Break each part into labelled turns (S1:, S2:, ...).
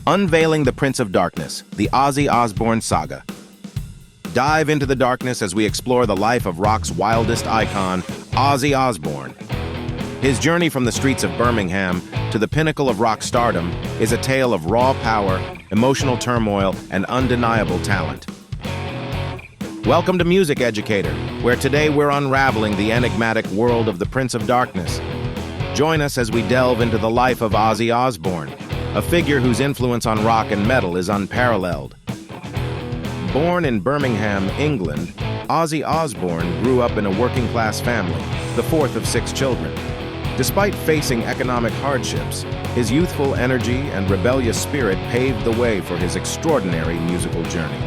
S1: Unveiling the Prince of Darkness, the Ozzy Osbourne saga. Dive into the darkness as we explore the life of rock's wildest icon, Ozzy Osbourne. His journey from the streets of Birmingham to the pinnacle of rock stardom is a tale of raw power, emotional turmoil, and undeniable talent. Welcome to Music Educator, where today we're unraveling the enigmatic world of the Prince of Darkness. Join us as we delve into the life of Ozzy Osbourne, a figure whose influence on rock and metal is unparalleled. Born in Birmingham, England, Ozzy Osbourne grew up in a working-class family, the fourth of 6 children. Despite facing economic hardships, his youthful energy and rebellious spirit paved the way for his extraordinary musical journey.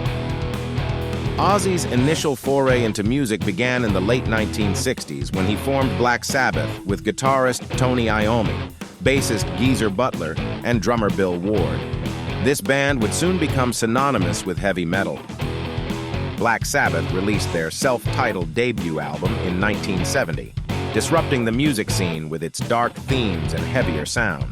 S1: Ozzy's initial foray into music began in the late 1960s when he formed Black Sabbath with guitarist Tony Iommi, bassist Geezer Butler, and drummer Bill Ward. This band would soon become synonymous with heavy metal. Black Sabbath released their self-titled debut album in 1970, disrupting the music scene with its dark themes and heavier sound.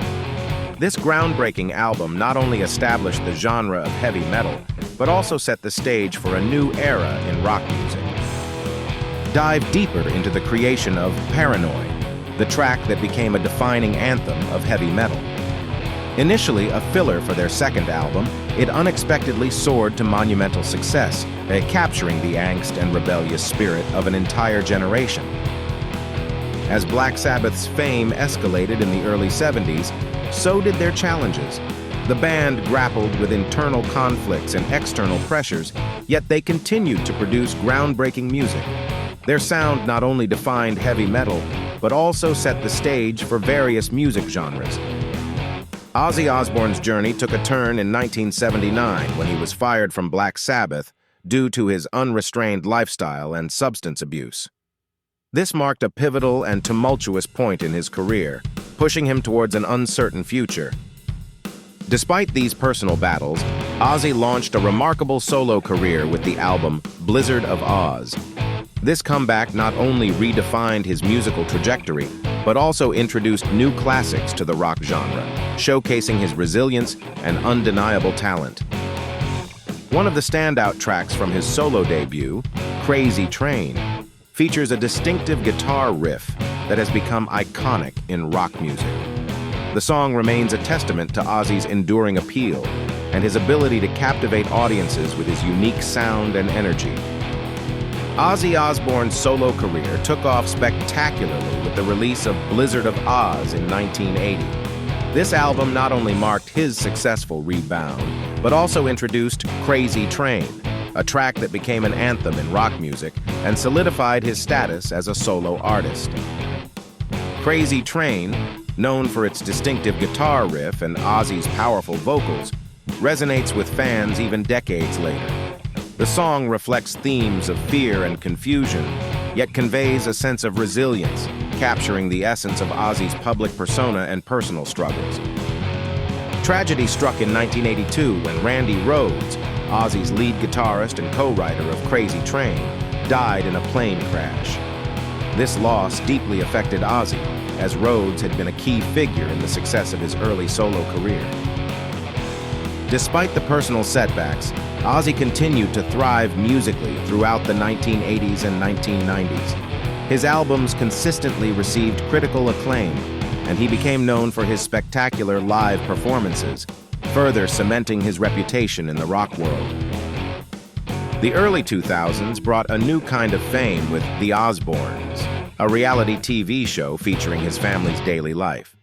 S1: This groundbreaking album not only established the genre of heavy metal, but also set the stage for a new era in rock music. Dive deeper into the creation of Paranoid, the track that became a defining anthem of heavy metal. Initially a filler for their second album, it unexpectedly soared to monumental success, capturing the angst and rebellious spirit of an entire generation. As Black Sabbath's fame escalated in the early 70s, so did their challenges. The band grappled with internal conflicts and external pressures, yet they continued to produce groundbreaking music. Their sound not only defined heavy metal, but also set the stage for various music genres. Ozzy Osbourne's journey took a turn in 1979 when he was fired from Black Sabbath due to his unrestrained lifestyle and substance abuse. This marked a pivotal and tumultuous point in his career, pushing him towards an uncertain future. Despite these personal battles, Ozzy launched a remarkable solo career with the album Blizzard of Oz. This comeback not only redefined his musical trajectory, but also introduced new classics to the rock genre, showcasing his resilience and undeniable talent. One of the standout tracks from his solo debut, Crazy Train, features a distinctive guitar riff that has become iconic in rock music. The song remains a testament to Ozzy's enduring appeal and his ability to captivate audiences with his unique sound and energy. Ozzy Osbourne's solo career took off spectacularly with the release of Blizzard of Oz in 1980. This album not only marked his successful rebound, but also introduced Crazy Train, a track that became an anthem in rock music and solidified his status as a solo artist. Crazy Train, known for its distinctive guitar riff and Ozzy's powerful vocals, resonates with fans even decades later. The song reflects themes of fear and confusion, yet conveys a sense of resilience, capturing the essence of Ozzy's public persona and personal struggles. Tragedy struck in 1982 when Randy Rhoads, Ozzy's lead guitarist and co-writer of Crazy Train, died in a plane crash. This loss deeply affected Ozzy, as Rhoads had been a key figure in the success of his early solo career. Despite the personal setbacks, Ozzy continued to thrive musically throughout the 1980s and 1990s. His albums consistently received critical acclaim, and he became known for his spectacular live performances, further cementing his reputation in the rock world. The early 2000s brought a new kind of fame with The Osbournes, a reality TV show featuring his family's daily life.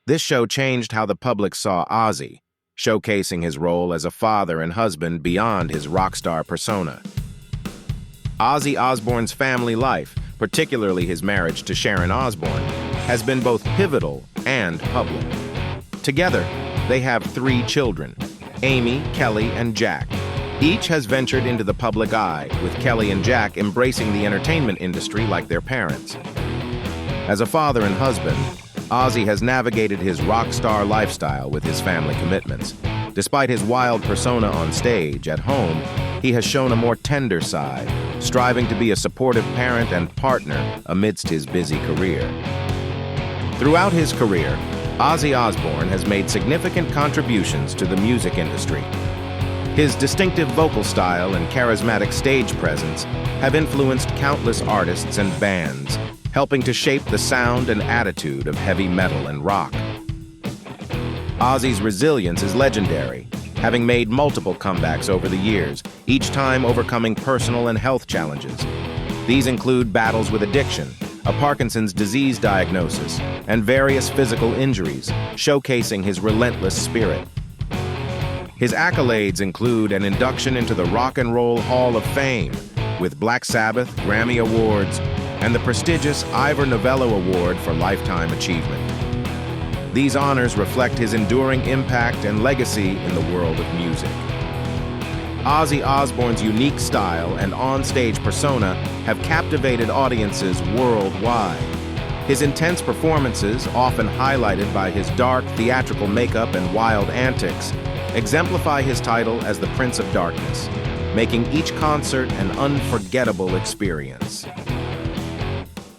S1: This show changed how the public saw Ozzy, showcasing his role as a father and husband beyond his rock star persona. Ozzy Osbourne's family life, particularly his marriage to Sharon Osbourne, has been both pivotal and public. Together, they have 3 children, Amy, Kelly, and Jack. Each has ventured into the public eye, with Kelly and Jack embracing the entertainment industry like their parents. As a father and husband, Ozzy has navigated his rock star lifestyle with his family commitments. Despite his wild persona on stage, at home, he has shown a more tender side, striving to be a supportive parent and partner amidst his busy career. Throughout his career, Ozzy Osbourne has made significant contributions to the music industry. His distinctive vocal style and charismatic stage presence have influenced countless artists and bands, helping to shape the sound and attitude of heavy metal and rock. Ozzy's resilience is legendary, having made multiple comebacks over the years, each time overcoming personal and health challenges. These include battles with addiction, a Parkinson's disease diagnosis, and various physical injuries, showcasing his relentless spirit. His accolades include an induction into the Rock and Roll Hall of Fame with Black Sabbath, Grammy Awards, and the prestigious Ivor Novello Award for Lifetime Achievement. These honors reflect his enduring impact and legacy in the world of music. Ozzy Osbourne's unique style and on-stage persona have captivated audiences worldwide. His intense performances, often highlighted by his dark, theatrical makeup and wild antics, exemplify his title as the Prince of Darkness, making each concert an unforgettable experience.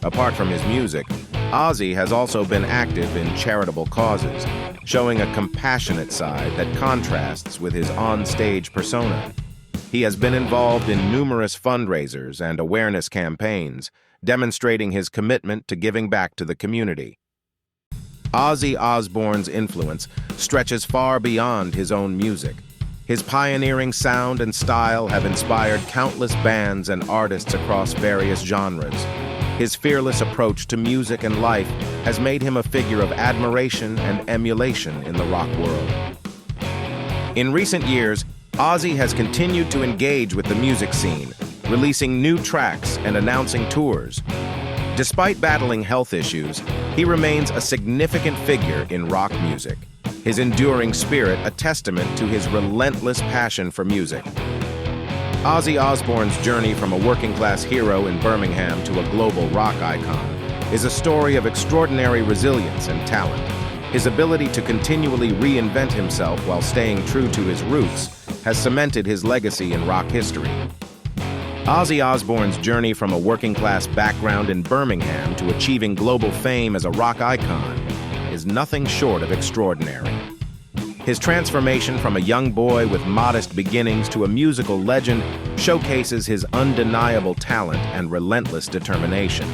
S1: Apart from his music, Ozzy has also been active in charitable causes, showing a compassionate side that contrasts with his on-stage persona. He has been involved in numerous fundraisers and awareness campaigns, demonstrating his commitment to giving back to the community. Ozzy Osbourne's influence stretches far beyond his own music. His pioneering sound and style have inspired countless bands and artists across various genres. His fearless approach to music and life has made him a figure of admiration and emulation in the rock world. In recent years, Ozzy has continued to engage with the music scene, releasing new tracks and announcing tours. Despite battling health issues, he remains a significant figure in rock music, his enduring spirit a testament to his relentless passion for music. Ozzy Osbourne's journey from a working-class hero in Birmingham to a global rock icon is a story of extraordinary resilience and talent. His ability to continually reinvent himself while staying true to his roots has cemented his legacy in rock history. Ozzy Osbourne's journey from a working-class background in Birmingham to achieving global fame as a rock icon is nothing short of extraordinary. His transformation from a young boy with modest beginnings to a musical legend showcases his undeniable talent and relentless determination.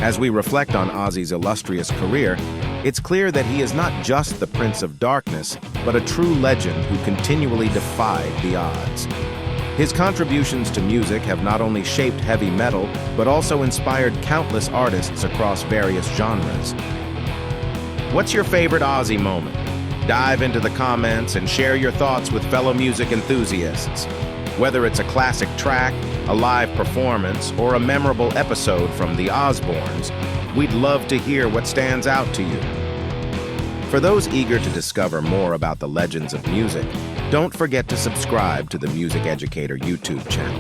S1: As we reflect on Ozzy's illustrious career, it's clear that he is not just the Prince of Darkness, but a true legend who continually defied the odds. His contributions to music have not only shaped heavy metal, but also inspired countless artists across various genres. What's your favorite Ozzy moment? Dive into the comments and share your thoughts with fellow music enthusiasts. Whether it's a classic track, a live performance, or a memorable episode from the Osbournes, we'd love to hear what stands out to you. For those eager to discover more about the legends of music, don't forget to subscribe to the Music Educator YouTube channel.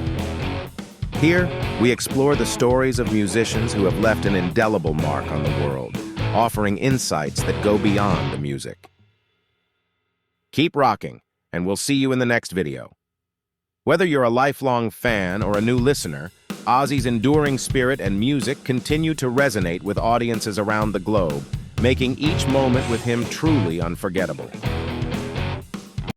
S1: Here, we explore the stories of musicians who have left an indelible mark on the world, offering insights that go beyond the music. Keep rocking, and we'll see you in the next video. Whether you're a lifelong fan or a new listener, Ozzy's enduring spirit and music continue to resonate with audiences around the globe, making each moment with him truly unforgettable.